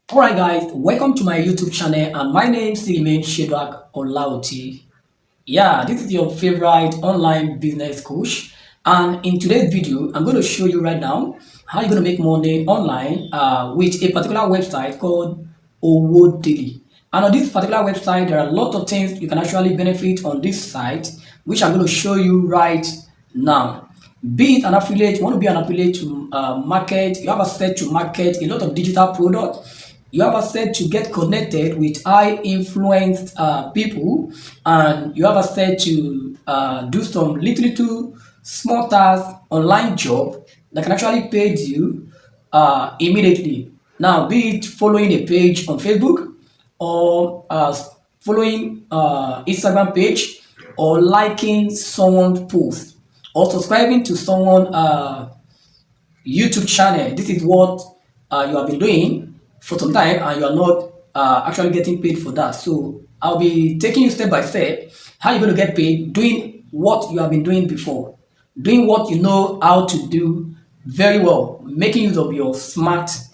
Alright guys, welcome to my YouTube channel and my name still remains Shedrack Olauti. Yeah, this is your favorite online business coach, and in today's video I'm going to show you right now how you're going to make money online with a particular website called OWODAILY. And on this particular website there are a lot of things you can actually benefit on this site, which I'm going to show you right now. Be it an affiliate, you want to be an affiliate to market, you have access to market a lot of digital products, you have access to get connected with high influenced people, and you have access to do some little small tasks online job that can actually pay you immediately. Now, be it following a page on Facebook, or following Instagram page, or liking someone's post, or subscribing to someone YouTube channel. This is what you have been doing for some time and you are not actually getting paid for that. So I'll be taking you step by step how you're going to get paid doing what you have been doing before, doing what you know how to do very well, making use of your smartphone.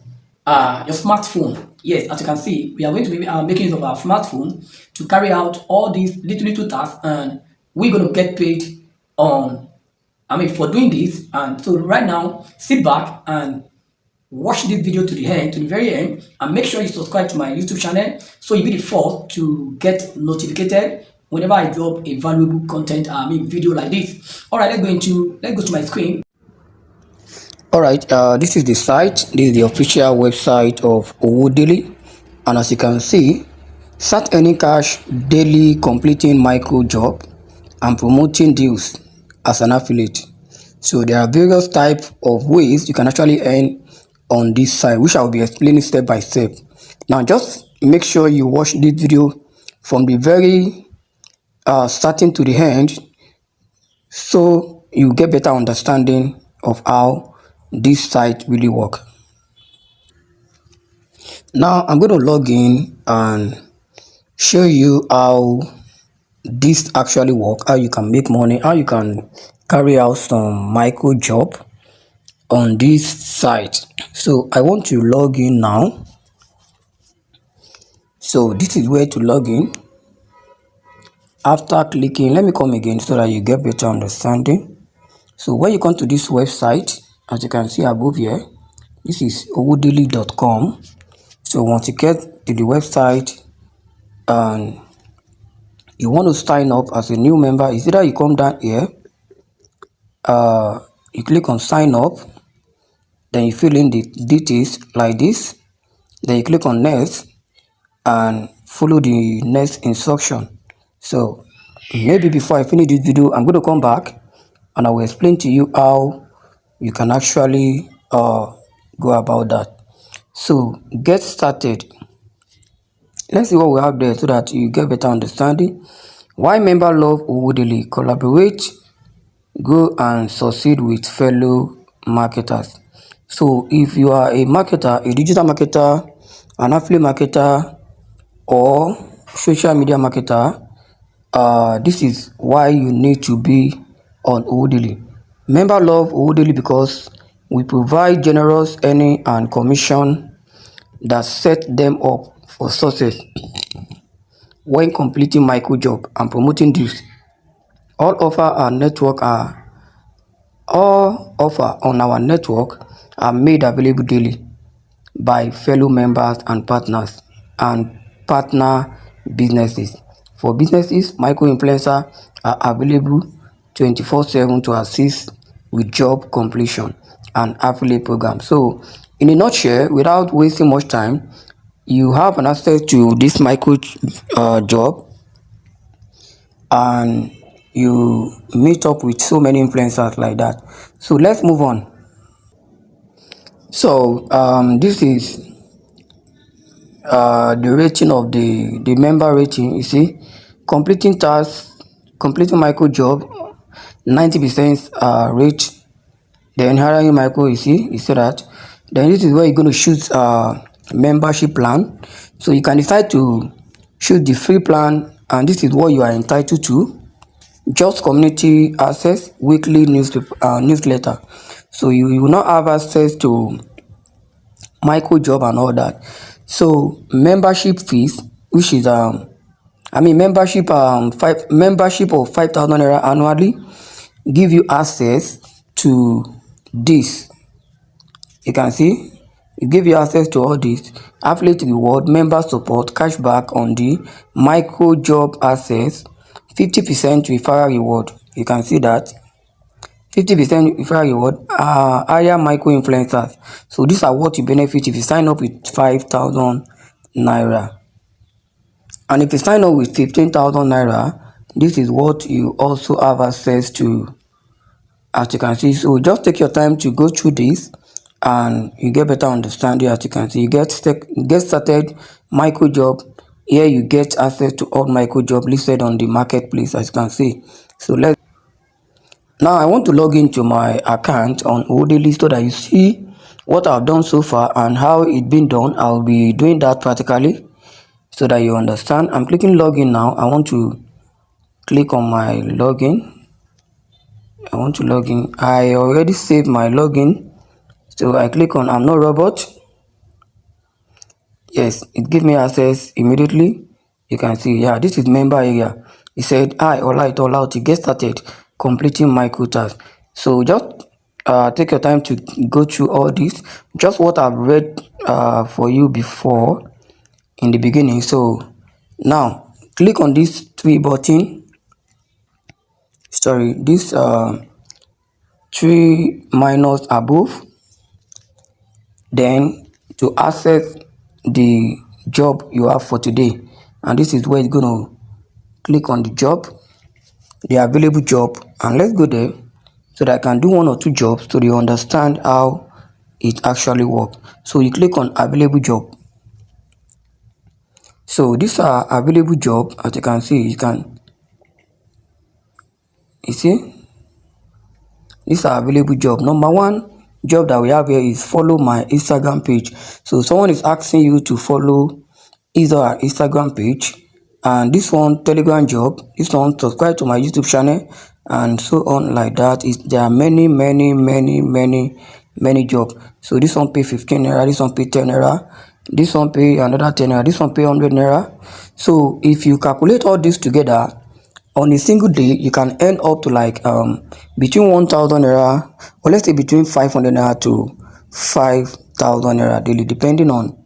Yes, as you can see, we are going to be making use of our smartphone to carry out all these little tasks, and we're going to get paid on for doing this. And so right now, sit back and watch this video to the end, to the very end, and make sure you subscribe to my YouTube channel so you'll be the first to get notified whenever I drop a valuable content, video like this. All right, let's go to my screen. All right, this is the site. This is the official website of OWODAILY, and as you can see, start earning cash daily, completing micro job, and promoting deals as an affiliate. So there are various types of ways you can actually earn on this site, which I will be explaining step by step. Now, just make sure you watch this video from the very starting to the end, so you get better understanding of how this site really work. Now I'm going to log in and show you how this actually work, how you can make money, how you can carry out some micro job on this site. So I want to log in now. So this is where to log in. After clicking, let me come again so that you get better understanding. So when you come to this website, as you can see above here, this is owodaily.com. So once you get to the website and you want to sign up as a new member, is either you come down here, you click on sign up, then you fill in the details like this, then you click on next and follow the next instruction. So maybe before I finish this video, I'm going to come back and I will explain to you how you can actually go about that. So get started. Let's see what we have there so that you get better understanding. Why member love OWODAILY? Collaborate, go and succeed with fellow marketers. So if you are a marketer, a digital marketer, an affiliate marketer, or social media marketer, this is why you need to be on OWODAILY. Member love OWODAILY because we provide generous earning and commission that set them up for success when completing micro job and promoting deals. All offer our network are all offer on our network are made available daily by fellow members and partner businesses. For businesses, micro influencers are available 24/7 to assist with job completion and affiliate program. So in a nutshell, without wasting much time, you have an access to this micro job and you meet up with so many influencers like that. So let's move on. So this is the rating of the member rating. You see, completing tasks, completing micro job, 90% rate. Then hiring micro, you see that. Then this is where you're going to choose membership plan. So you can decide to choose the free plan, and this is what you are entitled to. Just community access, weekly newsletter. So you will not have access to micro job and all that. So membership fees, which is membership of 5,000 naira annually, give you access to this. You can see it give you access to all this: affiliate reward, member support, cashback on the micro job access, 50% referral reward. You can see that 50% referral reward, higher micro influencers. So these are what you benefit if you sign up with 5,000 naira. And if you sign up with 15,000 naira, this is what you also have access to, as you can see. So just take your time to go through this and you get better understanding. As you can see, you get started micro job. Here you get access to all micro job listed on the marketplace, as you can see. So now I want to log into my account on OWODAILY so that you see what I've done so far and how it's been done. I'll be doing that practically so that you understand. I'm clicking login now. I want to click on my login. I want to log in. I already saved my login, so I click on I'm not robot. Yes, it gives me access immediately. You can see, yeah, this is member area. It said, "Hi, alright, allowed to get started completing micro tasks." So just take your time to go through all this, just what I've read for you before in the beginning. So now click on this three button. Sorry, this three minus above. Then to access the job you have for today, and this is where you're going to click on the job, the available job, and let's go there so that I can do one or two jobs so you understand how it actually works. So you click on available job. So these are available job. As you can see, you see these are available job. Number one job that we have here is follow my Instagram page. So someone is asking you to follow either our Instagram page, and this one Telegram job, this one subscribe to my YouTube channel, and so on like that. There are many jobs. So this one pay 15 naira, this one pay 10 naira, this one pay another 10 naira, this one pay 100 naira. So if you calculate all this together on a single day, you can earn up to like between 1,000 naira, or let's say between 500 naira to 5,000 naira daily, depending on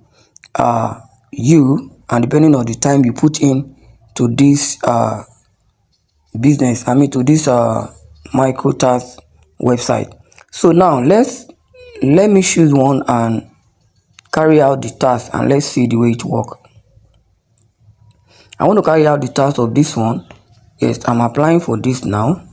you and depending on the time you put in to this business, to this micro task website. So now let me choose one and carry out the task, and let's see the way it works. I want to carry out the task of this one. Yes, I'm applying for this now.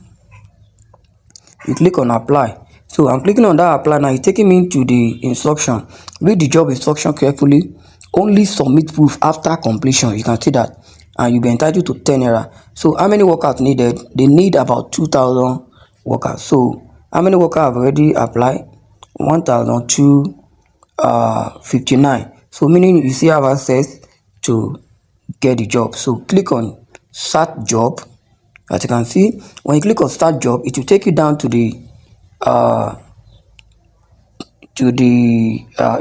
You click on apply. So I'm clicking on that apply now. It's taking me to the instruction. Read the job instruction carefully. Only submit proof after completion. You can see that, and you'll be entitled to 10 naira. So how many workers needed? They need about 2,000 workers. So how many workers have already applied? 1,259. So meaning you still have access to get the job. So click on start job. As you can see, when you click on start job, it will take you down to the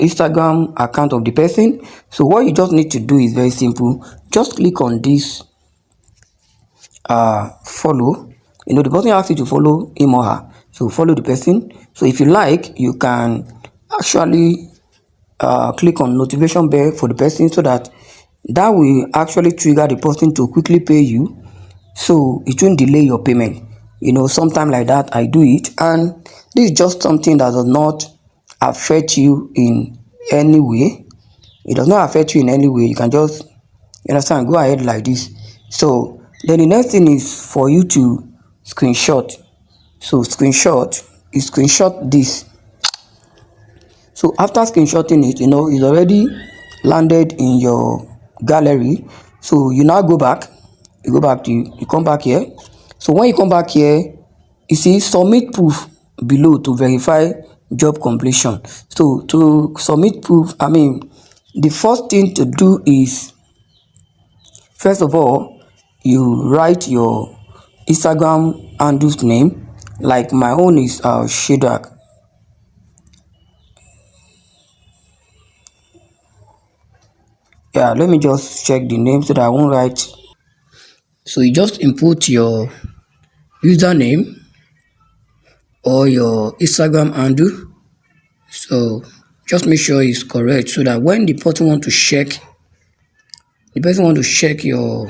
Instagram account of the person. So what you just need to do is very simple. Just click on this follow. The person asks you to follow him or her, so follow the person. So if you like, you can actually click on notification bell for the person, so that will actually trigger the person to quickly pay you, so it won't delay your payment. Sometime like that I do it, and this is just something that does not affect you in any way. It does not affect you in any way. You can just, understand, go ahead like this. So then the next thing is for you to screenshot. So you screenshot this. So after screenshotting it, it's already landed in your gallery. So you now go back. You come back here. So when you come back here, you see submit proof below to verify job completion. So to submit proof, the first thing to do is, first of all, you write your Instagram handle's name. Like my own is Shedak. Yeah, let me just check the name so that I won't write. So you just input your username or your Instagram handle. So just make sure it's correct so that when the person want to check your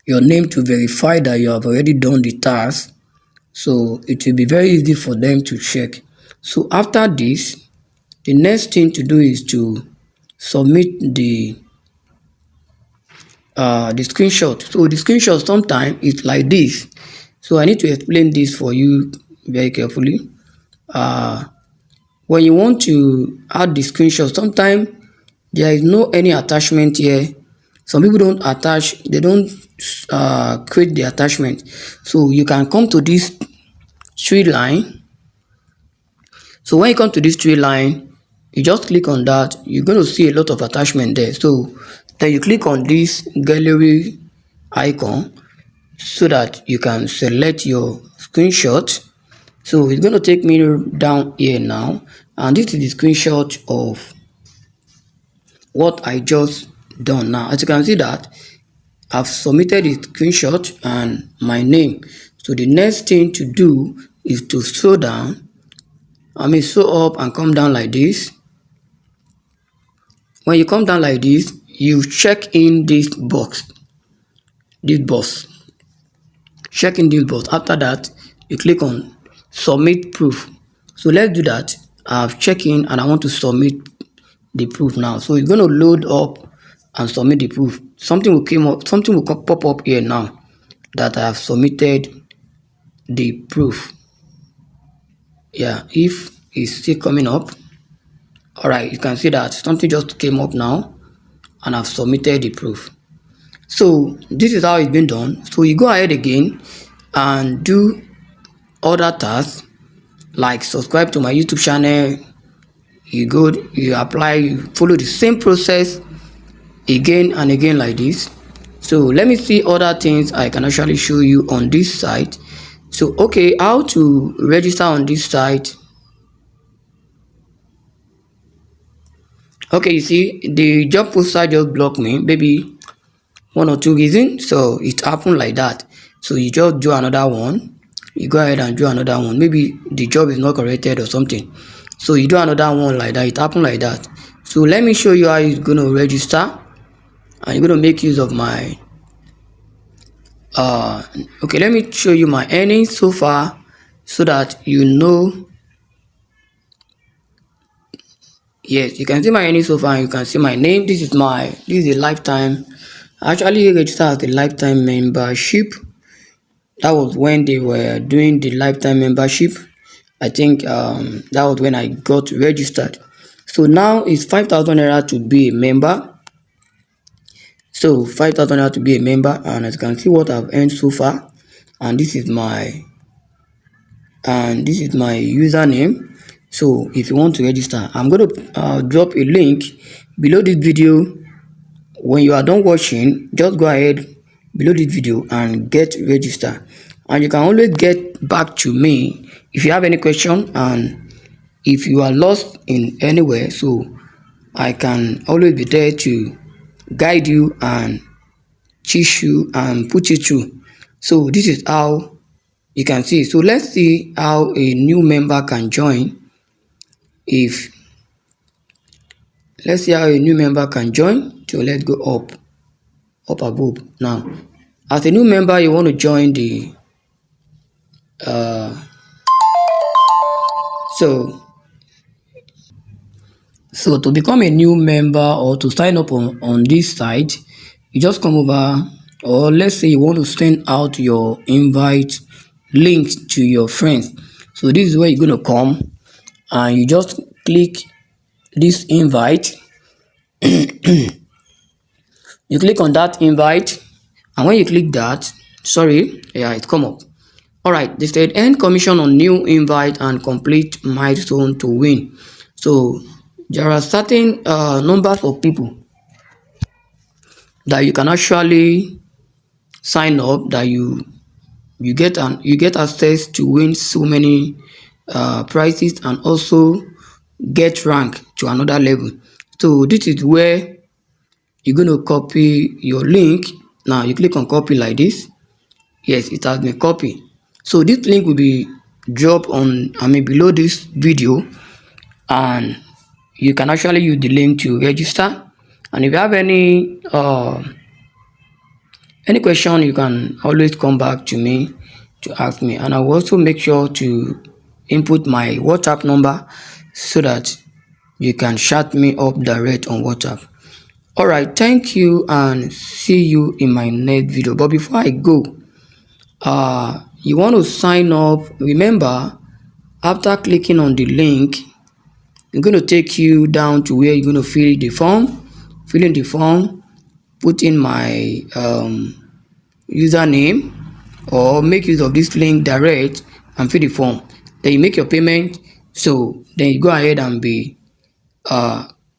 name to verify that you have already done the task. So it will be very easy for them to check. So after this, the next thing to do is to submit the screenshot. So the screenshot sometimes is like this. So I need to explain this for you very carefully. Uh, when you want to add the screenshot, sometimes there is no any attachment here. Some people don't attach, they don't create the attachment. So you can come to this three line. So when you come to this three line, you just click on that. You're going to see a lot of attachment there. So then you click on this gallery icon so that you can select your screenshot. So it's going to take me down here now, and this is the screenshot of what I just done. Now as you can see that I've submitted the screenshot and my name. So the next thing to do is to scroll down. Scroll up and come down like this. When you come down like this, you check in this box. Check in this box. After that, you click on submit proof. So let's do that. I've checked in and I want to submit the proof now. So it's going to load up and submit the proof. Something will pop up here now that I have submitted the proof. Yeah, if it's still coming up. All right, you can see that something just came up now and I've submitted the proof. So this is how it's been done. So you go ahead again and do other tasks like subscribe to my YouTube channel. You apply, you follow the same process again and again like this. So let me see other things I can actually show you on this site. So okay, how to register on this site. Okay, you see the job poster just blocked me, maybe one or two reasons. So it happened like that. So you just do another one. You go ahead and do another one. Maybe the job is not corrected or something. So you do another one like that. It happened like that. So let me show you how you're going to register, and you're going to make use of my okay, let me show you my earnings so far so that you know. Yes, you can see my earnings so far, and you can see my name. This is a lifetime. I actually registered as a lifetime membership. That was when they were doing the lifetime membership. I think that was when I got registered. So now it's 5,000 naira to be a member. So 5,000 naira to be a member, and as you can see what I've earned so far, and this is my username. So if you want to register, I'm going to drop a link below this video. When you are done watching, just go ahead below this video and get registered, and you can always get back to me if you have any question, and if you are lost in anywhere, so I can always be there to guide you and teach you and put you through. So this is how you can see. So let's see how a new member can join. If Let's see how a new member can join. So let's go up above. Now as a new member, you want to join the uh so to become a new member or to sign up on this site, you just come over, or let's say you want to send out your invite link to your friends. So this is where you're going to come, and you just click this invite. You click on that invite, and when you click that, sorry, yeah, it come up. All right, they said earn commission on new invite and complete milestone to win. So there are certain numbers of people that you can actually sign up, that you get access to win so many prizes, and also get rank to another level. So this is where you're going to copy your link. Now you click on copy like this. Yes, it has been copied. So this link will be dropped on, below this video, and you can actually use the link to register. And if you have any question, you can always come back to me to ask me, and I will also make sure to input my WhatsApp number so that you can chat me up direct on WhatsApp. All right, thank you and see you in my next video. But before I go, you want to sign up. Remember, after clicking on the link, it's going to take you down to where you're going to fill the form. Fill in the form, put in my username, or make use of this link direct and fill the form. Then you make your payment. So then you go ahead and be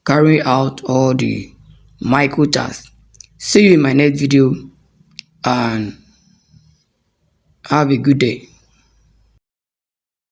carrying out all the micro tasks. See you in my next video and have a good day.